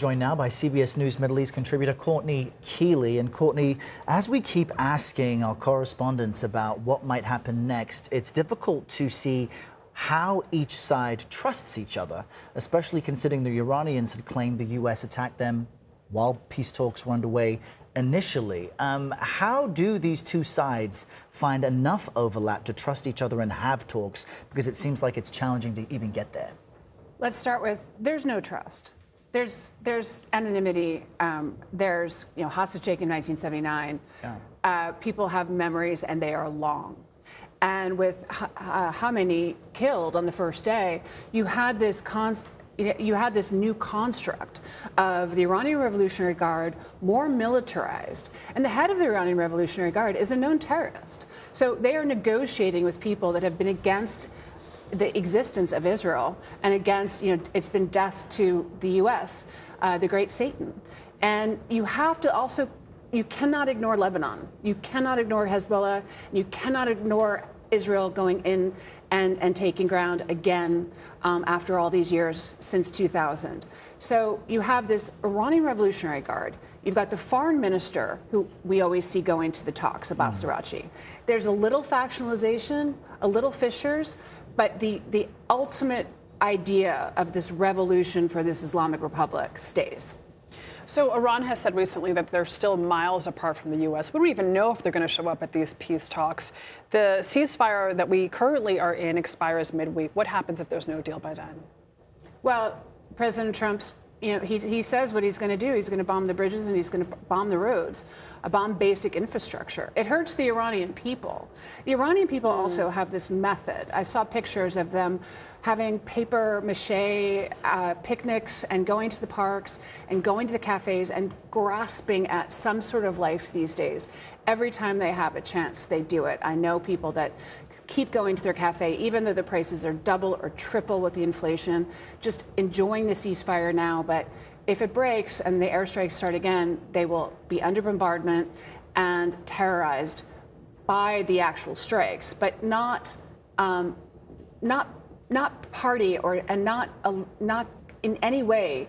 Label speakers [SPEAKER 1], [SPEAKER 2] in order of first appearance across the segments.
[SPEAKER 1] joined now by CBS News Middle East contributor Courtney Kealy. And Courtney, as we keep asking our correspondents about what might happen next, it's difficult to see how each side trusts each other, especially considering the Iranians had claimed the U.S. attacked them while peace talks were underway initially. How do these two sides find enough overlap to trust each other and have talks? Because it seems like it's challenging to even get there.
[SPEAKER 2] Let's start with, there's no trust. There's anonymity. There's hostage taking in 1979. Yeah. People have memories and they are long. And with Khamenei killed on the first day, you had this new construct of the Iranian Revolutionary Guard, more militarized. And the head of the Iranian Revolutionary Guard is a known terrorist. So they are negotiating with people that have been against the existence of Israel and against, it's been death to the U.S., the great Satan. And you have to also, you cannot ignore Lebanon. You cannot ignore Hezbollah. You cannot ignore Israel going in and taking ground again after all these years since 2000. So you have this Iranian Revolutionary Guard. You've got the foreign minister, who we always see going to the talks about Sarachi. There's a little factionalization, a little fissures, but the ultimate idea of this revolution for this Islamic Republic stays.
[SPEAKER 3] So Iran has said recently that they're still miles apart from the U.S. We don't even know if they're going to show up at these peace talks. The ceasefire that we currently are in expires midweek. What happens if there's no deal by then?
[SPEAKER 2] Well, President Trump's, he says what he's going to do. He's going to bomb the bridges and he's going to bomb the roads, bomb basic infrastructure. It hurts the Iranian people. The Iranian people also have this method. I saw pictures of them having paper mache picnics and going to the parks and going to the cafes and grasping at some sort of life these days. Every time they have a chance, they do it. I know people that keep going to their cafe, even though the prices are double or triple with the inflation, just enjoying the ceasefire now. But if it breaks and the airstrikes start again, they will be under bombardment and terrorized by the actual strikes, but not party and not in any way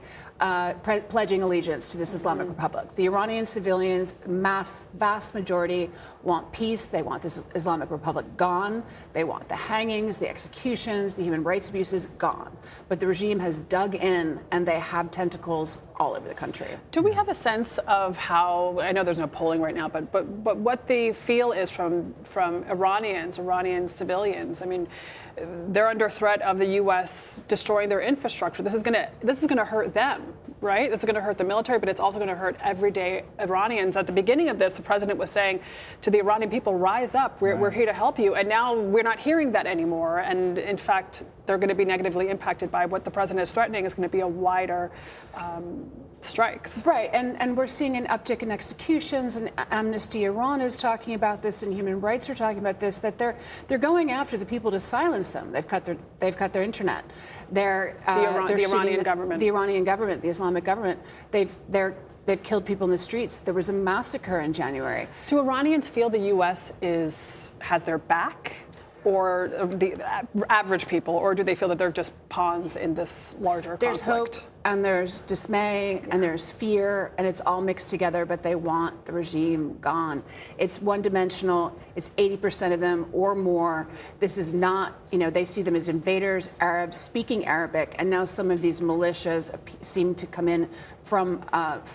[SPEAKER 2] pledging allegiance to this Islamic Republic. The Iranian civilians, vast majority, want peace. They want this Islamic Republic gone. They want the hangings, the executions, the human rights abuses gone. But the regime has dug in, and they have tentacles all over the country.
[SPEAKER 3] Do we have a sense of how, I know there's no polling right now, but what the feel is from Iranian civilians? I mean, they're under threat of the U.S. destroying their infrastructure. This is going to hurt them, right? This is going to hurt the military, but it's also going to hurt everyday Iranians. At the beginning of this, the president was saying to the Iranian people, rise up, we're here to help you. And now we're not hearing that anymore. And in fact, they're going to be negatively impacted by what the president is threatening is going to be a wider strikes.
[SPEAKER 2] Right, and we're seeing an uptick in executions, and Amnesty Iran is talking about this, and human rights are talking about this, that they're going after the people to silence them. They've cut their internet. They're
[SPEAKER 3] the Iranian government.
[SPEAKER 2] The Iranian government, the Islamic government. They've killed people in the streets. There was a massacre in January.
[SPEAKER 3] Do Iranians feel the U.S. has their back? Or the average people, or do they feel that they're just pawns in this larger conflict?
[SPEAKER 2] There's hope, and there's dismay, and there's fear, and it's all mixed together, but they want the regime gone. It's one-dimensional. It's 80% of them or more. This is not, they see them as invaders, Arabs, speaking Arabic, and now some of these militias seem to come in from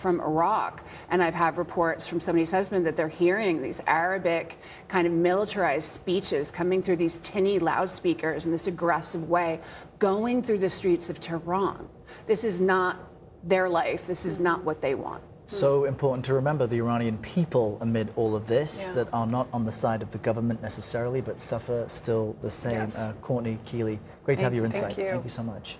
[SPEAKER 2] Iraq. And I've had reports from somebody's husband that they're hearing these Arabic kind of militarized speeches coming through these tinny loudspeakers in this aggressive way, going through the streets of Tehran. This is not their life. This is not what they want.
[SPEAKER 1] So important to remember the Iranian people amid all of this that are not on the side of the government necessarily, but suffer still the same.
[SPEAKER 3] Yes.
[SPEAKER 1] Courtney Kealy, great to have your insights.
[SPEAKER 3] Thank you
[SPEAKER 1] so much.